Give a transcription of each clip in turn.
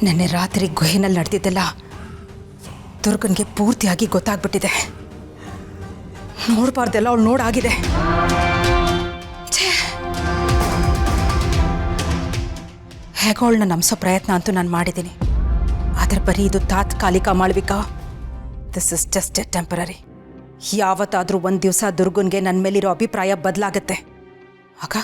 ನೆನ್ನೆ ರಾತ್ರಿ ಗುಹೆನಲ್ಲಿ ನಡೆದಿದ್ದೆಲ್ಲ ದುರ್ಗನ್ಗೆ ಪೂರ್ತಿಯಾಗಿ ಗೊತ್ತಾಗ್ಬಿಟ್ಟಿದೆ. ನೋಡಬಾರ್ದೆಲ್ಲ ಅವಳು ನೋಡಾಗಿದೆ. ಹೇಗೋ ಅವಳನ್ನ ನಂಬಿಸೋ ಪ್ರಯತ್ನ ಅಂತೂ ನಾನು ಮಾಡಿದ್ದೀನಿ. ಆದರೆ ಬರೀ ಇದು ತಾತ್ಕಾಲಿಕ Malvika. This is just A temporary. ಯಾವತ್ತಾದರೂ ಒಂದು ದಿವಸ ದುರ್ಗನ್ಗೆ ನನ್ನ ಮೇಲಿರೋ ಅಭಿಪ್ರಾಯ ಬದಲಾಗತ್ತೆ. ಆಗ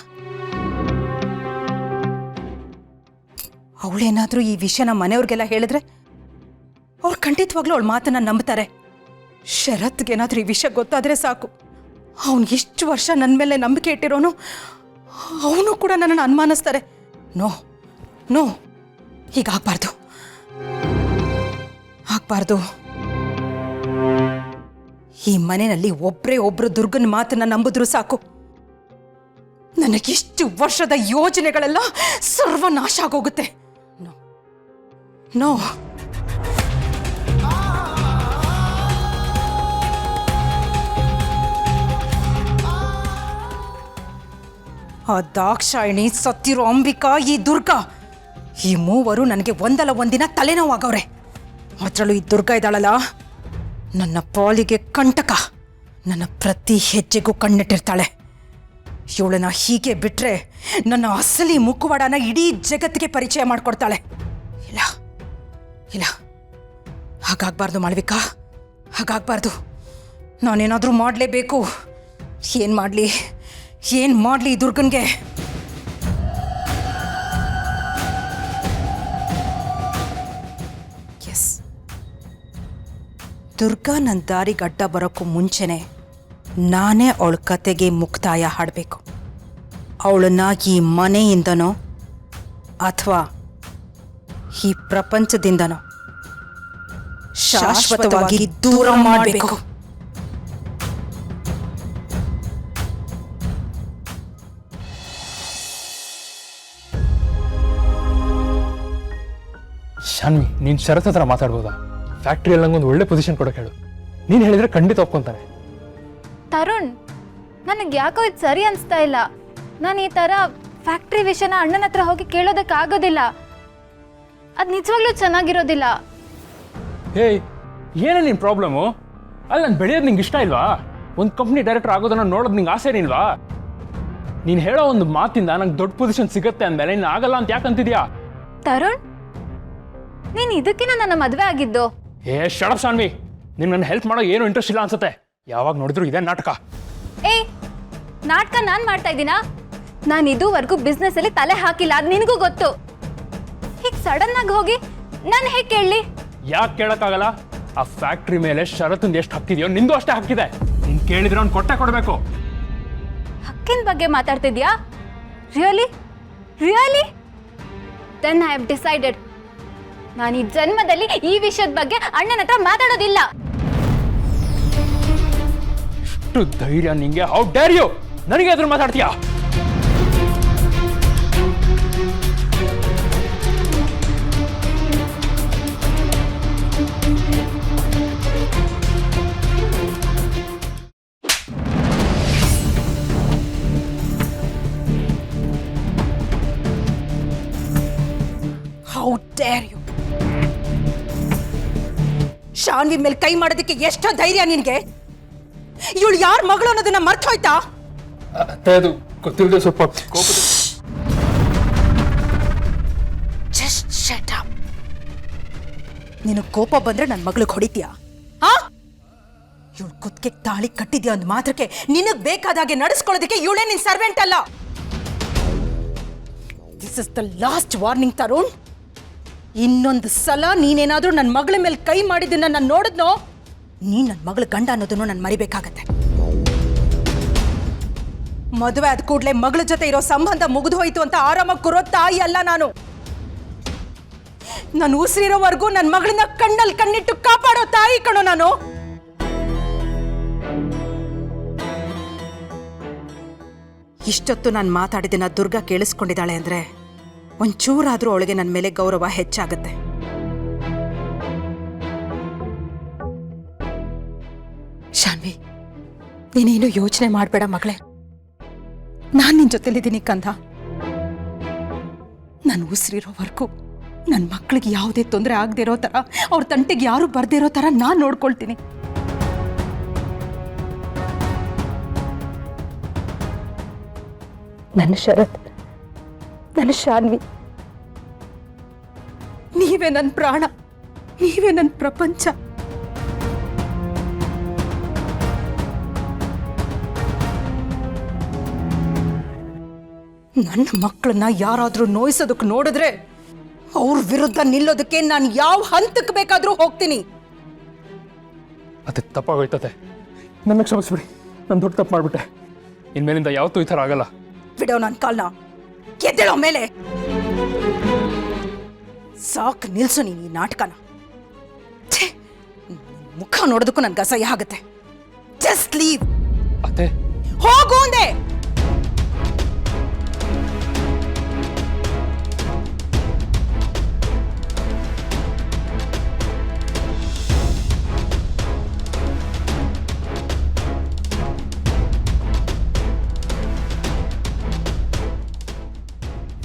ಅವಳೇನಾದರೂ ಈ ವಿಷಯನ ಮನೆಯವ್ರಿಗೆಲ್ಲ ಹೇಳಿದ್ರೆ ಅವ್ರು ಖಂಡಿತವಾಗ್ಲೂ ಅವಳ ಮಾತನ್ನ ನಂಬ್ತಾರೆ. ಶರತ್ಗೇನಾದ್ರೂ ಈ ವಿಷಯ ಗೊತ್ತಾದರೆ ಸಾಕು, ಅವನು ಎಷ್ಟು ವರ್ಷ ನನ್ನ ಮೇಲೆ ನಂಬಿಕೆ ಇಟ್ಟಿರೋನು ಅವನು ಕೂಡ ನನ್ನನ್ನು ಅನುಮಾನಿಸ್ತಾರೆ. ನೋ ನೋ, ಹೀಗಾಗಬಾರ್ದು, ಆಗಬಾರ್ದು. ಈ ಮನೆಯಲ್ಲಿ ಒಬ್ಬರೇ ಒಬ್ಬರು ದುರ್ಗನ ಮಾತನ್ನ ನಂಬಿದ್ರು ಸಾಕು, ನನಗಿಷ್ಟು ವರ್ಷದ ಯೋಜನೆಗಳೆಲ್ಲ ಸರ್ವನಾಶ ಆಗೋಗುತ್ತೆ. No no. ಆ ದಾಕ್ಷಾಯಿಣಿ, ಸತ್ತಿರೋ ಅಂಬಿಕಾ, ಈ ದುರ್ಗಾ, ಈ ಮೂವರು ನನಗೆ ಒಂದಲ್ಲ ಒಂದಿನ ತಲೆನೋವಾಗವ್ರೆ. ಅದರಲ್ಲೂ ಈ ದುರ್ಗಾ ಇದ್ದಾಳಲ್ಲ, ನನ್ನ ಪಾಲಿಗೆ ಕಂಟಕ. ನನ್ನ ಪ್ರತಿ ಹೆಜ್ಜೆಗೂ ಕಣ್ಣಿಟ್ಟಿರ್ತಾಳೆ. ಇವಳನ್ನ ಹೀಗೆ ಬಿಟ್ರೆ ನನ್ನ ಅಸಲಿ ಮುಖವಾಡನ ಇಡೀ ಜಗತ್ತಿಗೆ ಪರಿಚಯ ಮಾಡಿಕೊಡ್ತಾಳೆ. ಇಲ್ಲ ಇಲ್ಲ, ಹಾಗಾಗಬಾರ್ದು ಮಾಳ್ವಿಕಾ, ಹಾಗಾಗಬಾರ್ದು. ನಾನೇನಾದರೂ ಮಾಡಲೇಬೇಕು. ಏನು ಮಾಡಲಿ, ಏನು ಮಾಡಲಿ ಈ ದುರ್ಗನ್ಗೆ? ಎಸ್, ದುರ್ಗಾ ನನ್ನ ದಾರಿಗೆ ಅಡ್ಡ ಬರೋಕ್ಕೂ ಮುಂಚೆನೆ ನಾನೇ ಅವಳ ಕತೆಗೆ ಮುಕ್ತಾಯ ಹಾಡಬೇಕು. ಅವಳನ್ನ ಈ ಮನೆಯಿಂದನೋ ಅಥವಾ ಈ ಪ್ರಪಂಚದಿಂದನೋ ಶಾಶ್ವತವಾಗಿ ದೂರ ಮಾಡಬೇಕು. ಶಾನ್ವಿ, ನೀನು ಶರತ್ ಹತ್ರ ಮಾತಾಡ್ಬೋದಾ? ಫ್ಯಾಕ್ಟ್ರಿಯಲ್ಲಿ ನಂಗೊಂದು ಒಳ್ಳೆ ಪೊಸಿಷನ್ ಕೊಡೋಕೆ ಹೇಳು. ನೀನು ಹೇಳಿದ್ರೆ ಖಂಡಿತ ಒಪ್ಕೊಂತಾನೆ. ತರುಣ್, ನನಗೆ ಯಾಕೋ ಇದು ಸರಿ ಅನಿಸ್ತಾ ಇಲ್ಲ. ನಾನು ಈ ಥರ ಫ್ಯಾಕ್ಟ್ರಿ ವಿಷಯನ ಅಣ್ಣನ ಹತ್ರ ಹೋಗಿ ಕೇಳೋದಕ್ಕಾಗೋದಿಲ್ಲ. ಅದು ನಿಜವಾಗ್ಲೂ ಚೆನ್ನಾಗಿರೋದಿಲ್ಲ. ಹೇಯ್, ಏನೇ ನಿನ್ನ ಪ್ರಾಬ್ಲಮ್ಮು? ಅಲ್ಲಿ ನಾನು ಬೆಳೆಯೋದು ನಿಂಗೆ ಇಷ್ಟ ಇಲ್ವಾ? ಒಂದು ಕಂಪ್ನಿ ಡೈರೆಕ್ಟರ್ ಆಗೋದನ್ನ ನೋಡೋದು ನಿಂಗೆ ಆಸೆ ಇಲ್ವಾ? ನೀನು ಹೇಳೋ ಒಂದು ಮಾತಿಂದ ನಂಗೆ ದೊಡ್ಡ ಪೊಸಿಷನ್ ಸಿಗುತ್ತೆ ಅಂದಮೇಲೆ ನೀನು ಆಗಲ್ಲ ಅಂತ ಯಾಕೆ ಅಂತಿದ್ಯಾ? ತರುಣ್, ನೀನು ಇದಕ್ಕಿನ ನನ್ನ ಮದುವೆ ಆಗಿದ್ದು? ಶಡಪ್ ಶಾನ್ವಿ, ನಿಂಗೆ ನನ್ನ ಹೆಲ್ಪ್ ಮಾಡೋ ಏನು ಇಂಟ್ರೆಸ್ಟ್ ಇಲ್ಲ ಅನ್ಸುತ್ತೆ. ಯಾವಾಗ ನೋಡಿದ್ರು ಇದೇ ನಾಟಕ. ನಾಟಕ ನಾನು ಮಾಡ್ತಾ ಇದ್ದೀನಾ? ನಾನು ಇದುವರೆಗೂ ಬಿಸ್ನೆಸ್ ಅಲ್ಲಿ ತಲೆ ಹಾಕಿಲ್ಲ, ಅದು ನಿನಗೂ ಗೊತ್ತು. ಹೀಗೆ ಸಡನ್ ಆಗಿ ಹೋಗಿ ನಾನು ಹೇಗೆ ಕೇಳಲಿ? ಯಾಕೆ ಕೇಳಕ್ಕಾಗಲ್ಲ? ಆ ಫ್ಯಾಕ್ಟ್ರಿ ಮೇಲೆ ಶರತ್ತಿಂದ ಎಷ್ಟು ಹಕ್ಕಿದೆಯೋ ನಿಂದು ಅಷ್ಟೇ ಹಕ್ಕಿದೆ. ನೀನು ಕೇಳಿದ್ರೆ ಅವ್ನು ಕೊಟ್ಟೆ ಕೊಡಬೇಕು. ಹಕ್ಕಿನ ಬಗ್ಗೆ ಮಾತಾಡ್ತಿದ್ಯಾ? Really really? Then I have decided, ನಾನು ಈ ಜನ್ಮದಲ್ಲಿ ಈ ವಿಷಯದ ಬಗ್ಗೆ ಅಣ್ಣನ ಹತ್ರ ಮಾತಾಡೋದಿಲ್ಲ. ಎಷ್ಟು ಧೈರ್ಯ ನಿಂಗೆ? ಹೌ ಡೇರ್ ಯು ನನಗೆ ಎದುರು ಮಾತಾಡ್ತೀಯಾ? How dare you? ಶಾನ್ವಿ ಮೇಲೆ ಕೈ ಮಾಡೋದಕ್ಕೆ ಎಷ್ಟೋ ಧೈರ್ಯ ನಿನಗೆ? ಇವಳು ಯಾರ ಮಗಳು ಅನ್ನೋದನ್ನ ಮರ್ತು ಹೋಯ್ತಾ? ಅದು ಗೊತ್ತಿಲ್ಲದೆ ಸ್ವಲ್ಪ ಕೋಪದ. Just shut up. ನೀನು ಕೋಪ ಬಂದ್ರೆ ನನ್ನ ಮಗಳಿಗೆ ಹೊಡಿತೀಯಾ? ಇವಳು ಕುತ್ತಿಗೆ ತಾಳಿ ಕಟ್ಟಿದ್ಯಾ ಅಂದ ಮಾತ್ರಕ್ಕೆ ನಿನಗ್ ಬೇಕಾದಾಗೆ ನಡೆಸ್ಕೊಳ್ಳೋದಕ್ಕೆ ಇವಳೇ ನಿನ್ ಸರ್ವೆಂಟ್ ಅಲ್ಲ. This is the last warning Tarun. ಇನ್ನೊಂದು ಸಲ ನೀನೇನಾದ್ರೂ ನನ್ನ ಮಗಳ ಮೇಲೆ ಕೈ ಮಾಡಿದ್ದನ್ನ ನಾನು ನೋಡಿದ್ನೋ, ನೀನ್ ನನ್ನ ಮಗಳ ಗಂಡ ಅನ್ನೋದನ್ನು ನಾನು ಮರಿಬೇಕಾಗತ್ತೆ. ಮದುವೆ ಆದ ಕೂಡಲೇ ಮಗಳ ಜೊತೆ ಇರೋ ಸಂಬಂಧ ಮುಗಿದು ಹೋಯ್ತು ಅಂತ ಆರಾಮಾಗಿ ಕೂರೋ ತಾಯಿ ಅಲ್ಲ ನಾನು. ನಾನು ಉಸಿರಿರೋವರೆಗೂ ನನ್ನ ಮಗಳನ್ನ ಕಣ್ಣಲ್ಲಿ ಕಣ್ಣಿಟ್ಟು ಕಾಪಾಡೋ ತಾಯಿ ಕಣೋ ನಾನು. ಇಷ್ಟೊತ್ತು ನಾನು ಮಾತಾಡಿದ್ದನ್ನ ದುರ್ಗಾ ಕೇಳಿಸ್ಕೊಂಡಿದ್ದಾಳೆ ಅಂದ್ರೆ ಒಂಚೂರಾದ್ರೂ ಅವಳಿಗೆ ನನ್ನ ಮೇಲೆ ಗೌರವ ಹೆಚ್ಚಾಗುತ್ತೆ. ಶಾನ್ವಿ, ನೀನೇನು ಯೋಚನೆ ಮಾಡಬೇಡ ಮಗಳೇ. ನಾನು ನಿನ್ನ ಜೊತೆಲಿದ್ದೀನಿ ಕಂದ. ನಾನು ಉಸಿರಿರೋವರೆಗೂ ನನ್ನ ಮಕ್ಕಳಿಗೆ ಯಾವುದೇ ತೊಂದರೆ ಆಗದೆ ಇರೋ ಥರ, ಅವ್ರ ತಂಟೆಗೆ ಯಾರು ಬರ್ದೇ ಇರೋ ಥರ ನಾನು ನೋಡ್ಕೊಳ್ತೀನಿ. ನನ್ನ ಶರತ್, ನನ್ನ ಶಾನ್ವಿ, ನೀವೇ ನನ್ನ ಪ್ರಾಣ, ನೀವೇ ನನ್ನ ಪ್ರಪಂಚ. ನನ್ನ ಮಕ್ಕಳನ್ನ ಯಾರಾದರೂ ನೋಯಿಸೋದಕ್ಕೆ ನೋಡಿದ್ರೆ ಅವ್ರ ವಿರುದ್ಧ ನಿಲ್ಲೋದಕ್ಕೆ ನಾನು ಯಾವ ಹಂತಕ್ಕೆ ಬೇಕಾದರೂ ಹೋಗ್ತೀನಿ. ಅದೇ ತಪ್ಪಾಗೋಯ್ತದೆ, ನನ್ನ ಕ್ಷಮಿಸ್ಬಿಡಿ. ನಾನು ದೊಡ್ಡ ತಪ್ಪು ಮಾಡಿಬಿಟ್ಟೆ. ಇನ್ಮೇಲಿಂದ ಯಾವತ್ತೂ ಈ ಥರ ಆಗಲ್ಲ. ಬಿಡೋ ನನ್ನ ಕಾಲ್ನ, ಎದ್ದೇಳೋ ಮೇಲೆ. ಸಾಕು, ನಿಲ್ಸು ನೀನು ಈ ನಾಟಕನ. ಮುಖ ನೋಡೋದಕ್ಕೂ ನನ್ಗೆ ಅಸಹ್ಯ ಆಗುತ್ತೆ. Just leave. ಅತ್ತೆ, ಹೋಗು ಅಂದೆ.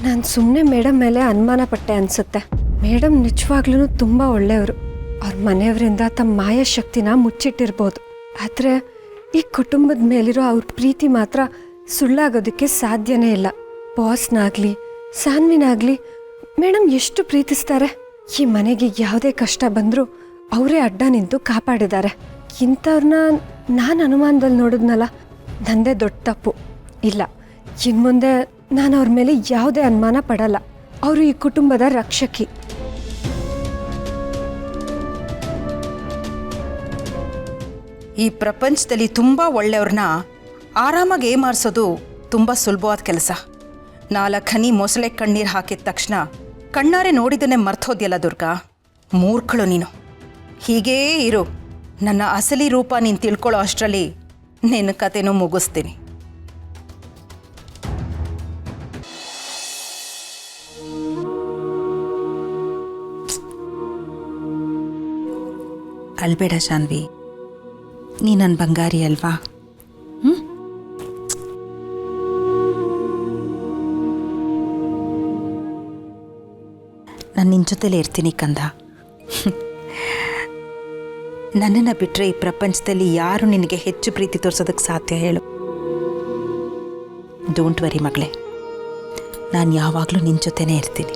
ನಾನು ಸುಮ್ಮನೆ ಮೇಡಮ್ ಮೇಲೆ ಅನುಮಾನ ಪಟ್ಟೆ ಅನಿಸುತ್ತೆ. ಮೇಡಮ್ ನಿಜವಾಗ್ಲೂ ತುಂಬ ಒಳ್ಳೆಯವರು. ಅವ್ರ ಮನೆಯವರಿಂದ ತಮ್ಮ ಮಾಯಾಶಕ್ತಿನ ಮುಚ್ಚಿಟ್ಟಿರ್ಬೋದು. ಆದರೆ ಈ ಕುಟುಂಬದ ಮೇಲಿರೋ ಅವ್ರ ಪ್ರೀತಿ ಮಾತ್ರ ಸುಳ್ಳಾಗೋದಕ್ಕೆ ಸಾಧ್ಯನೇ ಇಲ್ಲ. ಬಾಸ್ನಾಗಲಿ ಸಾನ್ವಿನಾಗಲಿ ಮೇಡಮ್ ಎಷ್ಟು ಪ್ರೀತಿಸ್ತಾರೆ. ಈ ಮನೆಗೆ ಯಾವುದೇ ಕಷ್ಟ ಬಂದರೂ ಅವರೇ ಅಡ್ಡ ನಿಂತು ಕಾಪಾಡಿದ್ದಾರೆ. ಇಂಥವ್ರನ್ನ ನಾನು ಅನುಮಾನದಲ್ಲಿ ನೋಡಿದ್ನಲ್ಲ, ನಂದೇ ದೊಡ್ಡ ತಪ್ಪು. ಇಲ್ಲ, ಇನ್ಮುಂದೆ ನಾನು ಅವ್ರ ಮೇಲೆ ಯಾವುದೇ ಅನುಮಾನ ಪಡಲ್ಲ. ಅವರು ಈ ಕುಟುಂಬದ ರಕ್ಷಕಿ. ಈ ಪ್ರಪಂಚದಲ್ಲಿ ತುಂಬ ಒಳ್ಳೆಯವ್ರನ್ನ ಆರಾಮಾಗಿ ಏಮಾರಿಸೋದು ತುಂಬ ಸುಲಭವಾದ ಕೆಲಸ. 4 ಹನಿ ಮೊಸಳೆ ಕಣ್ಣೀರು ಹಾಕಿದ ತಕ್ಷಣ ಕಣ್ಣಾರೆ ನೋಡಿದ್ದನ್ನೇ ಮರ್ತೋದ್ಯಲ್ಲ ದುರ್ಗಾ. ಮೂರ್ಖಳು ನೀನು. ಹೀಗೇ ಇರು. ನನ್ನ ಅಸಲಿ ರೂಪ ನೀನು ತಿಳ್ಕೊಳ್ಳೋ ಅಷ್ಟರಲ್ಲಿ ನಿನ್ನ ಕತೆನೂ ಮುಗಿಸ್ತೀನಿ. ಅಲ್ಬೇಡ ಶಾನ್ವಿ, ನೀ ನನ್ನ ಬಂಗಾರಿ ಅಲ್ವಾ? ನಾನು ನಿನ್ನ ಜೊತೆಲೇ ಇರ್ತೀನಿ ಕಂದ. ನನ್ನನ್ನು ಬಿಟ್ಟರೆ ಈ ಪ್ರಪಂಚದಲ್ಲಿ ಯಾರು ನಿನಗೆ ಹೆಚ್ಚು ಪ್ರೀತಿ ತೋರಿಸೋದಕ್ಕೆ ಸಾಧ್ಯ ಹೇಳು? ಡೋಂಟ್ ವರಿ ಮಗಳೇ, ನಾನು ಯಾವಾಗಲೂ ನಿನ್ನ ಜೊತೆನೇ ಇರ್ತೀನಿ.